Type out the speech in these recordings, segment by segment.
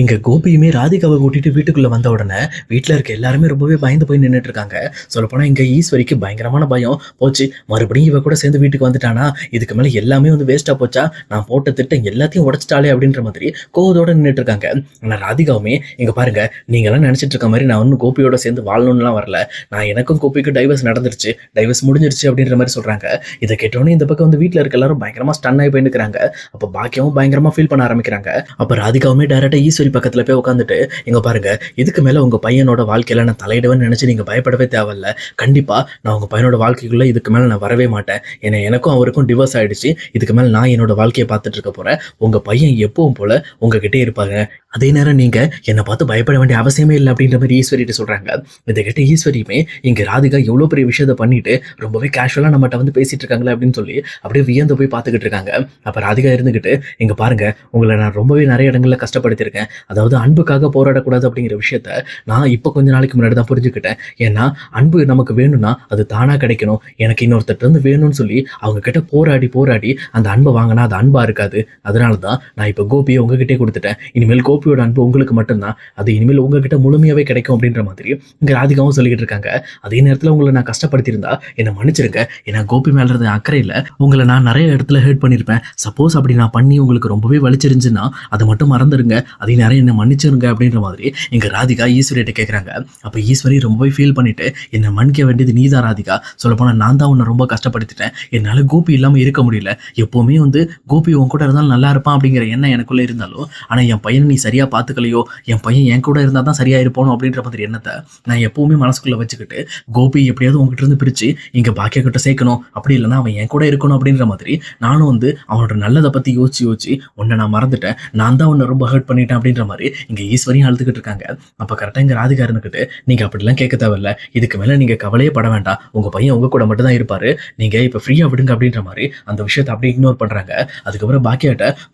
இங்க கோபியுமே ராதிகாவை கூட்டிட்டு வீட்டுக்குள்ள வந்த உடனே வீட்டுல இருக்க எல்லாருமே ரொம்பவே பயந்து போய் நின்னுட்டு இருக்காங்க. சொல்லப்போனா இங்க ஈஸ்வரிக்கு பயங்கரமான பயம் போச்சு. மறுபடியும் இவ கூட சேர்ந்து வீட்டுக்கு வந்துட்டானா, இதுக்கு மேல எல்லாமே வந்து வேஸ்டா போச்சா, நான் போட்ட திட்டம் எல்லாத்தையும் உடைச்சிட்டாலே அப்படின்ற மாதிரி கோவத்தோட நின்னுட்டு இருக்காங்க. ஆனா ராதிகாவுமே இங்க பாருங்க, நீங்க எல்லாம் நினைச்சிட்டு இருக்க மாதிரி நான் ஒன்னும் கோபியோட சேர்ந்து வாழணும்லாம் வரல. நான் எனக்கும் கோபிக்கும் டைவர்ஸ் நடந்துருச்சு, டைவர்ஸ் முடிஞ்சிருச்சு அப்படின்ற மாதிரி சொல்றாங்க. இதை கேட்டோன்னே இந்த பக்கம் வந்து வீட்டுல இருக்க எல்லாரும் பயங்கரமா ஸ்டன் ஆகி போயிருக்காங்க. அப்ப பாக்கியமும் பயங்கரமா ஃபீல் பண்ண ஆரம்பிக்கிறாங்க. அப்ப ராதிகாவுமே டைரக்டா ஈஸ்வரி பக்கத்துல போய் உட்காந்துட்டு, இங்க பாருங்க, இதுக்கு மேல உங்க பையனோட வாழ்க்கையில நான் தலையிடுவேன்னு நினைச்சு நீங்க பயப்படவே தேவையில்ல. கண்டிப்பா நான் உங்க பையனோட வாழ்க்கைக்குள்ள இதுக்கு மேல நான் வரவே மாட்டேன். ஏன்னா எனக்கும் அவருக்கும் டிவோர்ஸ் ஆயிடுச்சு. இதுக்கு மேல நான் என்னோட வாழ்க்கையை பார்த்துட்டு இருக்க போறேன். உங்க பையன் எப்பவும் போல உங்ககிட்டே இருப்பாங்க. அதே நேரம் நீங்க என்னை பார்த்து பயப்பட வேண்டிய அவசியமே இல்லை அப்படின்ற மாதிரி ஈஸ்வரிட்டு சொல்றாங்க. இதை கேட்ட ஈஸ்வரியுமே இங்க ராதிகா எவ்வளவு பெரிய விஷயத்த பண்ணிட்டு ரொம்பவே கேஷுவலா நம்மகிட்ட வந்து பேசிட்டு இருக்காங்களே அப்படின்னு சொல்லி அப்படியே வியந்து போய் பார்த்துக்கிட்டு இருக்காங்க. அப்ப ராதிகா இருந்துகிட்டு, இங்க பாருங்க, உங்களை நான் ரொம்பவே நிறைய இடங்கள்ல கஷ்டப்படுத்திருக்கேன். அதாவது அன்புக்காக போராடக்கூடாது அப்படிங்கிற விஷயத்த நான் இப்போ கொஞ்ச நாளைக்கு முன்னாடி தான் புரிஞ்சுக்கிட்டேன். ஏன்னா அன்பு நமக்கு வேணும்னா அது தானா கிடைக்கணும். எனக்கு இன்னொருத்தர் இருந்து வேணும்னு சொல்லி அவங்க கிட்ட போராடி போராடி அந்த அன்பை வாங்கினா அது அன்பா இருக்காது. அதனால தான் நான் இப்போ கோபியை உங்ககிட்டே கொடுத்துட்டேன். இனிமேல் கோபியோட அன்பு உங்களுக்கு மட்டும்தான், அது இனிமேல் உங்ககிட்ட முழுமையாவே கிடைக்கும் அப்படின்ற மாதிரி இங்க ராதிகாவும் சொல்லிக்கிட்டு இருக்காங்க. அதே நேரத்தில் உங்களை நான் கஷ்டப்படுத்தியிருந்தா என்னை மன்னிச்சிருங்க. ஏன்னா கோபி மேல இருந்த அக்கறையில் உங்களை நான் நிறைய இடத்துல ஹர்ட் பண்ணியிருப்பேன். சப்போஸ் அப்படி நான் பண்ணி உங்களுக்கு ரொம்பவே வலிச்சிருந்துச்சுன்னா அதை மட்டும் மறந்துடுங்க, அதே நேரம் என்னை மன்னிச்சிருங்க அப்படின்ற மாதிரி இங்க ராதிகா ஈஸ்வரிட்ட கேட்குறாங்க. அப்போ ஈஸ்வரி ரொம்பவே ஃபீல் பண்ணிட்டு, என்னை மன்னிக்க வேண்டியது நீதான் ராதிகா, சொல்லப்போனால் நான் தான் உன்னை ரொம்ப கஷ்டப்படுத்திட்டேன். என்னால் கோபி இல்லாமல் இருக்க முடியல. எப்போவுமே வந்து கோபி உன் கூட இருந்தாலும் நல்லா இருப்பான் அப்படிங்கிற எண்ணம் எனக்குள்ளே இருந்தாலும், ஆனால் என் பையனை நீ சரியாக பார்த்துக்கலையோ, என் பையன் என் கூட இருந்தால் தான் சரியாக இருப்போம் அப்படின்ற மாதிரி எண்ணத்தை நான் எப்போவுமே மனசுக்குள்ளே வச்சுக்கிட்டு கோபி எப்படியாவது உங்ககிட்ட இருந்து பிரித்து இங்கே பாக்கிய கிட்ட சேர்க்கணும், அப்படி இல்லைன்னா அவன் என் கூட இருக்கணும் அப்படின்ற மாதிரி நானும் வந்து அவனோட நல்லதை பற்றி யோசிச்சு உன்னை நான் மறந்துட்டேன், நான் தான் உன்னை ரொம்ப ஹர்ட் பண்ணிட்டேன் அப்படின்ற மாதிரி இங்கே ஈஸ்வரியும் அழுதுகிட்டு இருக்காங்க. அப்போ கரெக்டாக இங்கே ராதிகா இருந்துக்கிட்டு, நீங்கள் அப்படிலாம் கேட்க தேவையில்ல, இதுக்கு மேலே நீங்கள் கவலையே பட வேண்டாம், உங்கள் பையன் உங்கள் கூட மட்டும் தான் இருப்பார், நீங்கள் இப்போ ஃப்ரீயாக விடுங்க அப்படின்ற மாதிரி அந்த விஷயத்தை அப்படியே இக்னோர் பண்ணுறாங்க. அதுக்கப்புறம்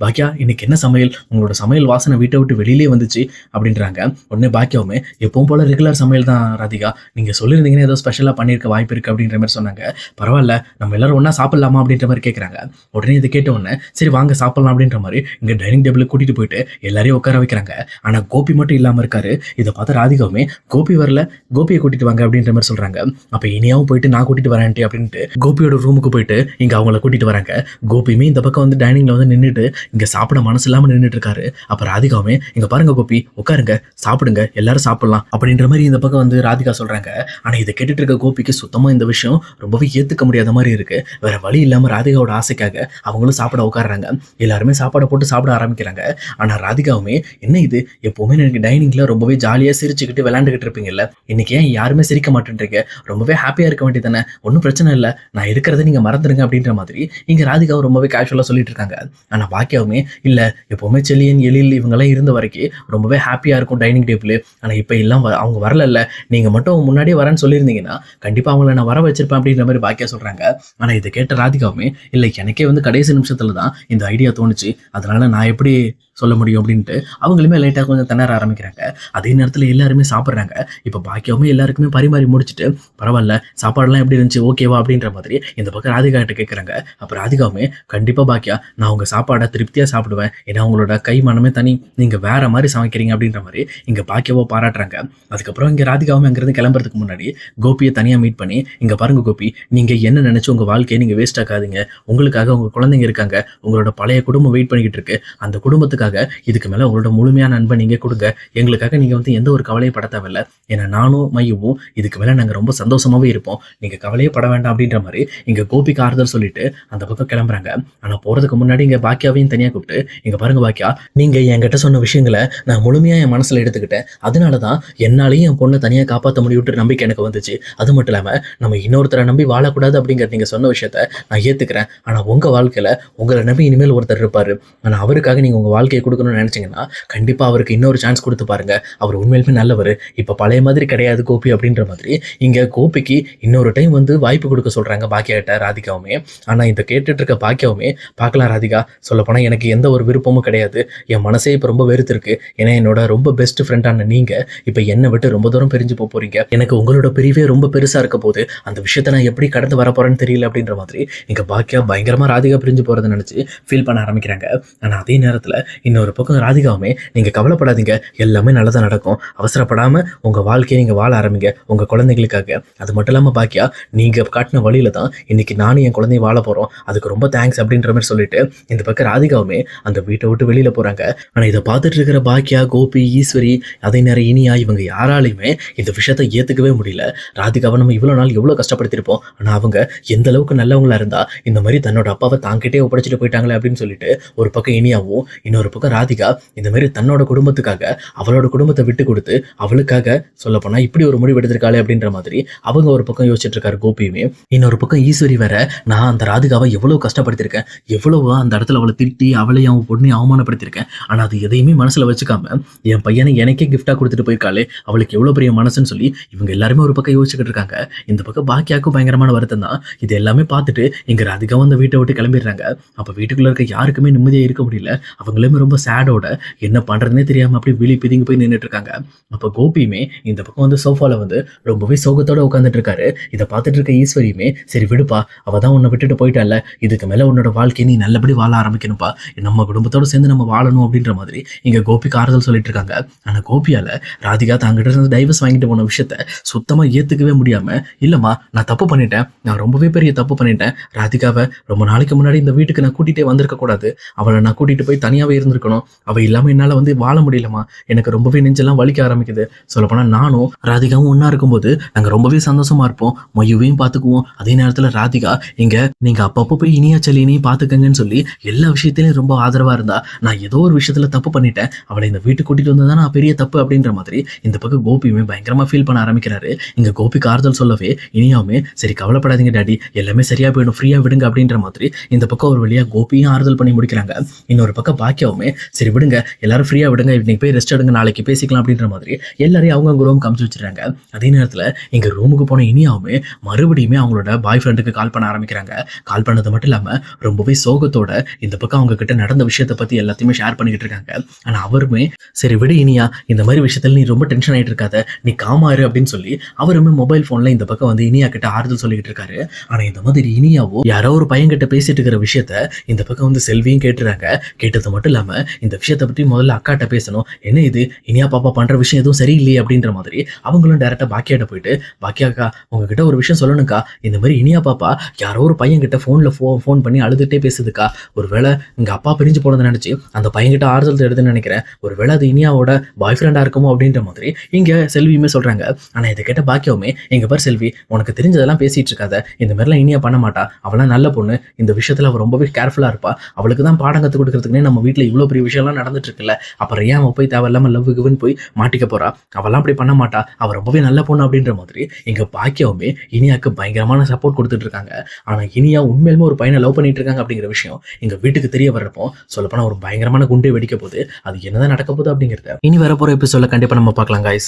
பாக்கியா இன்னைக்கு என்ன சமையல், உங்களோட சமையல் வாசனை வீட்டை விட்டு வெளியிலே வந்துச்சு அப்படின்றாங்க. உடனே பாக்கியாவுமே எப்பவும் போல ரெகுலர் சமையல் தான் ராதிகா, நீங்கள் சொல்லியிருந்தீங்கன்னா ஏதோ ஸ்பெஷலாக பண்ணியிருக்க வாய்ப்பு இருக்குது அப்படின்ற மாதிரி சொன்னாங்க. பரவாயில்ல, நம்ம எல்லாரும் ஒன்றா சாப்பிடலாமா அப்படின்ற மாதிரி கேட்குறாங்க. உடனே இதை கேட்ட உடனே சரி வாங்க சாப்பிடலாம் அப்படின்ற மாதிரி இங்கே டைனிங் டேபிள் கூட்டிகிட்டு போயிட்டு எல்லாரையும் உட்கார வைக்கிறாங்க. ஆனால் கோபி மட்டும் இல்லாமல் இருக்காரு. இதை பார்த்து ராதிகாவுமே கோபி வரல, கோபியை கூட்டிட்டு வாங்க அப்படின்ற மாதிரி சொல்றாங்க. அப்போ இனியாவும் போயிட்டு நான் கூட்டிட்டு வரேன்ட்டு அப்படின்ட்டு கோபியோட ரூமுக்கு போயிட்டு இங்க அவங்கள கூட்டிட்டு வராங்க. கோபியுமே இந்த பக்கம் வந்து டைனிங்ல வந்து நின்றுட்டு இங்க சாப்பிட மனசு இல்லாம நின்றுட்டு இருக்காரு. அப்ப ராதிகாவுமே இங்க பாருங்க கோபி, உட்காருங்க, சாப்பிடுங்க, எல்லாரும் சாப்பிடலாம் அப்படின்ற மாதிரி இந்த பக்கம் வந்து ராதிகா சொல்றாங்க. ஆனா இதை கேட்டுட்டு இருக்க கோபிக்கு சுத்தமா இந்த விஷயம் ரொம்பவே ஏத்துக்க முடியாத மாதிரி இருக்கு. வேற வழி இல்லாம ராதிகாவோட ஆசைக்காக அவங்களும் சாப்பிட உட்காடுறாங்க. எல்லாருமே சாப்பாடை போட்டு சாப்பிட ஆரம்பிக்கிறாங்க. ஆனா ராதிகாவுமே என்ன இது, எப்பவுமே எனக்கு டைனிங்ல ரொம்பவே ஜாலியா சிரிச்சுக்கிட்டு விளையாண்டுகிட்டு இருப்பீங்கல்ல, இன்னைக்கு ஏன் யாருமே சிரிக்க மாட்டேன்றீங்க, ரொம்பவே ஹாப்பியா இருக்க வேண்டியதானே, ஒன்றும் பிரச்சனை இல்லை, நான் இருக்கிறத நீங்க மறந்துடுங்க அப்படின்ற மாதிரி இங்க ராதிகாவும் ரொம்பவே கேஷுவலா சொல்லிட்டு இருக்காங்க. ஆனா பாக்கியாவுமே இல்ல, எப்பவுமே செல்லியன் எழில் இவங்கெல்லாம் இருந்த வரைக்கும் ரொம்பவே ஹாப்பியா இருக்கும் டைனிங் டேபிள். ஆனா இப்ப எல்லாம் அவங்க வரல, நீங்க மட்டும் முன்னாடியே வரேன்னு சொல்லியிருந்தீங்கன்னா கண்டிப்பா அவங்கள நான் வர வச்சிருப்பேன் அப்படின்ற மாதிரி பாக்கியா சொல்றாங்க. ஆனா இதை கேட்ட ராதிகாவுமே இல்லை, எனக்கே வந்து கடைசி நிமிஷத்துல தான் இந்த ஐடியா தோணுச்சு, அதனால நான் எப்படி சொல்ல முடியும் அப்படின்ட்டு அவங்களுமே லைட்டாக கொஞ்சம் திணற ஆரம்பிக்கிறாங்க. அதே நேரத்தில் எல்லாருமே சாப்பிட்றாங்க. இப்போ பாக்கியாவுமே எல்லாருக்குமே பரிமாறி முடிச்சுட்டு பரவாயில்ல சாப்பாடுலாம் எப்படி இருந்துச்சு ஓகேவா அப்படின்ற மாதிரி இந்த பக்கம் ராதிகா கிட்ட கேட்குறாங்க. அப்போ ராதிகாவுமே கண்டிப்பாக பாக்கியா, நான் உங்கள் சாப்பாடை திருப்தியாக சாப்பிடுவேன், ஏன்னா உங்களோட கை மனமே தனி, நீங்கள் வேற மாதிரி சமைக்கிறீங்க அப்படின்ற மாதிரி இங்கே பாக்கியாவோ பாராட்டுறாங்க. அதுக்கப்புறம் இங்கே ராதிகாவுமே அங்கேருந்து கிளம்புறதுக்கு முன்னாடி கோபியை தனியாக மீட் பண்ணி, இங்கே பாருங்க கோபி, நீங்கள் என்ன நினச்சி உங்கள் வாழ்க்கையை நீங்கள் வேஸ்ட் ஆக்காதீங்க, உங்களுக்காக உங்கள் குழந்தைங்க இருக்காங்க, உங்களோட பழைய குடும்பம் வெயிட் பண்ணிக்கிட்டு இருக்கு, அந்த குடும்பத்துக்கு இதுக்கு மேல உங்களோட முழுமையான அன்பை நீங்க கொடுங்க, எங்களுக்காக நீங்க வந்து எந்த ஒரு கவலையும் பட தேவையில்ல, ஏன்னா நானும் மையவும் இதுக்கு மேல நாங்க ரொம்ப சந்தோஷமாவே இருப்போம், நீங்க கவலையே பட வேண்டாம் அப்படின்ற மாதிரி இங்க கோபிக்கு ஆறுதல் சொல்லிட்டு அந்த பக்கம் கிளம்புறாங்க. ஆனா போறதுக்கு முன்னாடி இங்க பாக்கியாவையும் தனியா கூப்பிட்டு, இங்க பாருங்க பாக்கியா, நீங்க என்கிட்ட சொன்ன விஷயங்களை நான் முழுமையா என் மனசுல எடுத்துக்கிட்டேன், அதனாலதான் என்னாலையும் என் பொண்ணை தனியா காப்பாற்ற முடியுன்ற நம்பிக்கை எனக்கு வந்துச்சு. அது மட்டும் இல்லாம நம்ம இன்னொருத்தரை நம்பி வாழக்கூடாது அப்படிங்கிற நீங்க சொன்ன விஷயத்த நான் ஏத்துக்கிறேன். ஆனா உங்க வாழ்க்கையில உங்களை நம்பி இனிமேல் ஒருத்தர் இருப்பாரு, ஆனா அவருக்காக நீங்க உங்க வாழ்க்கையை கொடுக்கணும்னு நினைச்சீங்கன்னா கண்டிப்பா அவருக்கு இன்னொரு சான்ஸ் கொடுத்து பாருங்க, அவர் உண்மையிலுமே நல்லவர், இப்ப பழைய மாதிரி கிடையாது கோபி அப்படின்ற மாதிரி இங்க கோபிக்கு இன்னொரு டைம் வந்து வாய்ப்பு கொடுக்க சொல்றாங்க பாக்கியா கிட்ட ராதிகாவுமே. ஆனா இதை கேட்டுட்டு இருக்க பாக்கியாவுமே, பார்க்கலாம் ராதிகா, சொல்ல போனா எனக்கு எந்த ஒரு விருப்பமும் கிடையாது, என் மனசே இப்ப ரொம்ப வெறுத்து இருக்கு, ஏன்னா என்னோட ரொம்ப பெஸ்ட் ஃப்ரெண்டான நீங்க இப்ப என்னை விட்டு ரொம்ப தூரம் பிரிஞ்சு போறீங்க, எனக்கு உங்களோட பிரிவே ரொம்ப பெருசா இருக்க போது, அந்த விஷயத்த நான் எப்படி கடந்து வர போறேன்னு தெரியல அப்படின்ற மாதிரி இங்க பாக்கியா பயங்கரமா ராதிகா பிரிஞ்சு போறதை நினைச்சு ஃபீல் பண்ண ஆரம்பிக்கிறாங்க. ஆனா அதே நேரத்துல இன்னொரு பக்கம் ராதிகாவுமே நீங்கள் கவலைப்படாதீங்க, எல்லாமே நல்லதாக நடக்கும், அவசரப்படாமல் உங்கள் வாழ்க்கையை நீங்கள் வாழ ஆரம்பிங்க உங்கள் குழந்தைகளுக்காக. அது மட்டும் இல்லாமல் பாக்கியா, நீங்கள் காட்டின வழியில தான் இன்னைக்கு நானும் என் குழந்தைய வாழ போகிறோம், அதுக்கு ரொம்ப தேங்க்ஸ் அப்படின்ற மாதிரி சொல்லிட்டு இந்த பக்கம் ராதிகாவுமே அந்த வீட்டை விட்டு வெளியில் போகிறாங்க. ஆனால் இதை பார்த்துட்டு இருக்கிற பாக்கியா, கோபி, ஈஸ்வரி, அதே நேரம் இனியா, இவங்க யாராலையுமே இந்த விஷயத்தை ஏற்றுக்கவே முடியல. ராதிகாவை நம்ம இவ்வளோ நாள் எவ்வளோ கஷ்டப்படுத்திருப்போம், ஆனால் அவங்க எந்த அளவுக்கு நல்லவங்களா இருந்தா இந்த மாதிரி தன்னோட அப்பாவை தாங்கிட்டே ஒப்படைச்சிட்டு போயிட்டாங்களே அப்படின்னு சொல்லிட்டு ஒரு பக்கம் இனியாவும், இன்னொரு பக்கம் ராதிகா இந்த மாதிரி தன்னோட குடும்பத்துக்காக அவளோட குடும்பத்தை விட்டு கொடுத்து அவளுக்காக சொல்ல போனா இப்படி ஒரு முடிவு எடுத்திருக்காளே அப்படின்ற மாதிரி அவங்க ஒரு பக்கம் யோசிச்சுட்டு இருக்காரு கோபியுமே. இன்னொரு பக்கம் ஈஸ்வரி வேற, நான் அந்த ராதிகாவை எவ்வளவு கஷ்டப்படுத்திருக்கேன், எவ்வளவு அந்த இடத்துல அவளை திட்டி அவளையும் அவன் பொண்ணையும் அவமானப்படுத்திருக்கேன், ஆனா அது எதையுமே மனசுல வச்சுக்காம என் பையனை எனக்கே கிஃப்டா கொடுத்துட்டு போயிருக்காளே, அவளுக்கு எவ்வளவு பெரிய மனசுன்னு சொல்லி இவங்க எல்லாருமே ஒரு பக்கம் யோசிச்சுக்கிட்டு இருக்காங்க. இந்த பக்கம் பாக்கியாவுக்கும் பயங்கரமான வருத்தம் தான். இது எல்லாமே பார்த்துட்டு இங்க ராதிகாவும் அந்த வீட்டை விட்டு கிளம்பிடுறாங்க. அப்ப வீட்டுக்குள்ள இருக்க யாருக்குமே நிம்மதியா இருக்க முடியல. அவங்களுமே ரொம்ப சேடோட என்ன பண்றதுன்னே தெரியாம அப்படி விழி பிதுங்கி போய் நின்றுட்டு இருக்காங்க. அப்ப கோபியுமே இந்த பக்கம் வந்து சோஃபால வந்து ரொம்பவே சோகத்தோட உட்காந்துட்டு இருக்காரு. இதை பார்த்துட்டு இருக்க ஈஸ்வரியுமே, சரி விடுப்பா, அவ தான் உன்னை விட்டுட்டு போயிட்டால, இதுக்கு மேல உன்னோட வாழ்க்கையை நீ நல்லபடி வாழ ஆரம்பிக்கணும்ப்பா, நம்ம குடும்பத்தோட சேர்ந்து நம்ம வாழணும் அப்படின்ற மாதிரி இங்க கோபிக்கு ஆறுதல் சொல்லிட்டு இருக்காங்க. ஆனா கோபியால ராதிகா தாங்கிட்ட இருந்து டைவர்ஸ் வாங்கிட்டு போன விஷயத்த சுத்தமா ஏத்துக்கவே முடியாம, இல்லம்மா நான் தப்பு பண்ணிட்டேன், நான் ரொம்பவே பெரிய தப்பு பண்ணிட்டேன், ராதிகாவை ரொம்ப நாளைக்கு முன்னாடி இந்த வீட்டுக்கு நான் கூட்டிகிட்டே வந்திருக்க கூடாது, அவளை நான் கூட்டிகிட்டு போய் தனியாகவே இருந்திருக்கணும், அவள் இல்லாமல் என்னால் வந்து வாழ முடியலமா, எனக்கு ரொம்பவே நெஞ்செல்லாம் வலிக்க ஆரம்பிக்குது, சொல்லப்போனால் நானும் ராதிகாவும் ஒன்றா இருக்கும்போது நாங்கள் ரொம்பவே சந்தோஷமா இருப்போம், மொய்யவையும் பார்த்துக்குவோம், அதே நேரத்தில் ராதிகா இங்கே நீங்கள் அப்பப்போ போய் இனியா செல்லினையும் பார்த்துக்கங்கன்னு சொல்லி எல்லா விஷயத்திலையும் ரொம்ப ஆதரவாக இருந்தா, நான் ஏதோ ஒரு விஷயத்தில் தப்பு பண்ணிட்டேன், அவளை இந்த வீட்டுக்கு கூட்டிகிட்டு வந்ததான் நான் பெரிய தப்பு அப்படின்ற மாதிரி இந்த பக்கம் கோபியுமே பயங்கரமாக ஃபீல் பண்ண ஆரம்பிக்கிறாரு. இங்கே கோபிக்கு ஆறுதல் சொல்லவே இனியாவுமே, சரி கவலைப்படாதீங்க டாடி, எல்லாமே சரியா போயிடும், ஃப்ரீயா விடுங்க அப்படின்ற மாதிரி இந்த பக்கம் ஒரு வழியா கோபியும் ஆறுதல் பண்ணி முடிக்கிறாங்க. இன்னொரு பக்கம் பாக்கியாவுமே, சரி விடுங்க எல்லாரும் ஃப்ரீயா விடுங்க, இன்னைக்கு போய் ரெஸ்ட் எடுங்க, நாளைக்கு பேசிக்கலாம் அப்படின்ற மாதிரி எல்லாரையும் அவங்க ரூம் காமிச்சு வச்சிருக்காங்க. அதே நேரத்தில் இங்க ரூமுக்கு போன இனியாவுமே மறுபடியுமே அவங்களோட பாய் ஃப்ரெண்டுக்கு கால் பண்ண ஆரம்பிக்கிறாங்க. கால் பண்ணது மட்டும் இல்லாம ரொம்பவே சோகத்தோட இந்த பக்கம் அவங்க கிட்ட நடந்த விஷயத்தை பத்தி எல்லாத்தையுமே ஷேர் பண்ணிக்கிட்டு இருக்காங்க. ஆனா அவருமே, சரி விடு இனியா, இந்த மாதிரி விஷயத்துல நீ ரொம்ப டென்ஷன் ஆயிட்டு இருக்காத, நீ காமாரு அப்படின்னு சொல்லி அவருமே மொபைல் போன்ல இந்த பக்கம் வந்து இனியா கிட்ட ஆறுதல் சொல்லிக்கிட்டு இருக்காரு. ஆனா இந்த மாதிரி இனியாவோ யாரோ ஒரு பையன் கிட்ட பேசிட்டு இருக்கிற விஷயத்த இந்த பக்கம் வந்து செல்வியும் கேட்டுறாங்க. கேட்டது மட்டும் இல்லாம இந்த விஷயத்தை பற்றி முதல்ல அக்காட்ட பேசணும், என்ன இது இனியா பாப்பா பண்ற விஷயம் எதுவும் சரியில்லையே அப்படின்ற மாதிரி அவங்களும் டைரக்டா பாக்கியாட்ட போயிட்டு, பாக்கியாக்கா உங்ககிட்ட ஒரு விஷயம் சொல்லணும்க்கா, இந்த மாதிரி இனியா பாப்பா யாரோ ஒரு பையன் கிட்ட ஃபோன் பண்ணி அழுதுகிட்டே பேசுதுக்கா, ஒருவேளை இங்க அப்பா பிரிஞ்சு போனதை நினைச்சு அந்த பையன் கிட்ட ஆறுதல் எடுத்துன்னு நினைக்கிறேன், ஒருவேளை அது இனியாவோட பாய் ஃப்ரெண்டா இருக்குமோ அப்படின்ற மாதிரி இங்க செல்வியுமே சொல்றாங்க. ஆனா இதை கேட்ட பாக்கியாவுமே, எங்க பார் செல்வி, உனக்கு தெரிஞ்சதெல்லாம் பேசிட்டு இருக்காத, இந்த மாதிரிலாம் இனியா பண்ண மாட்டா, அவளாம் நல்ல பொண்ணு, இந்த விஷயத்துல அவள் ரொம்பவே கேர்ஃபுல்லா இருப்பா, அவளுக்கு தான் பாடம் கற்றுக் கொடுக்கறதுக்குன்னே நம்ம வீட்டில் இவ்வளோ பெரிய விஷயம்லாம் நடந்துட்டு இருக்குல்ல, அப்புறம் ஏன் அவள் போய் தேவையில்லாம லவ்வுக்குன்னு போய் மாட்டிக்க போறா, அவெல்லாம் அப்படி பண்ண மாட்டா, அவள் ரொம்பவே நல்ல பொண்ணு அப்படின்ற மாதிரி எங்க பாக்கியாவுமே இனியாவுக்கு பயங்கரமான சப்போர்ட் கொடுத்துட்டு இருக்காங்க. ஆனா இனியா உண்மையிலுமே ஒரு பையனை லவ் பண்ணிட்டு இருக்காங்க அப்படிங்கிற விஷயம் எங்க வீட்டுக்கு தெரிய வர்றப்போ சொல்லப்போனா ஒரு பயங்கரமான குண்டே வெடிக்க போகுது. அது என்னதான் நடக்க போகுது அப்படிங்கிறத இனி வரப்போற எபிசோட்ல கண்டிப்பா நம்ம பார்க்கலாம் guys.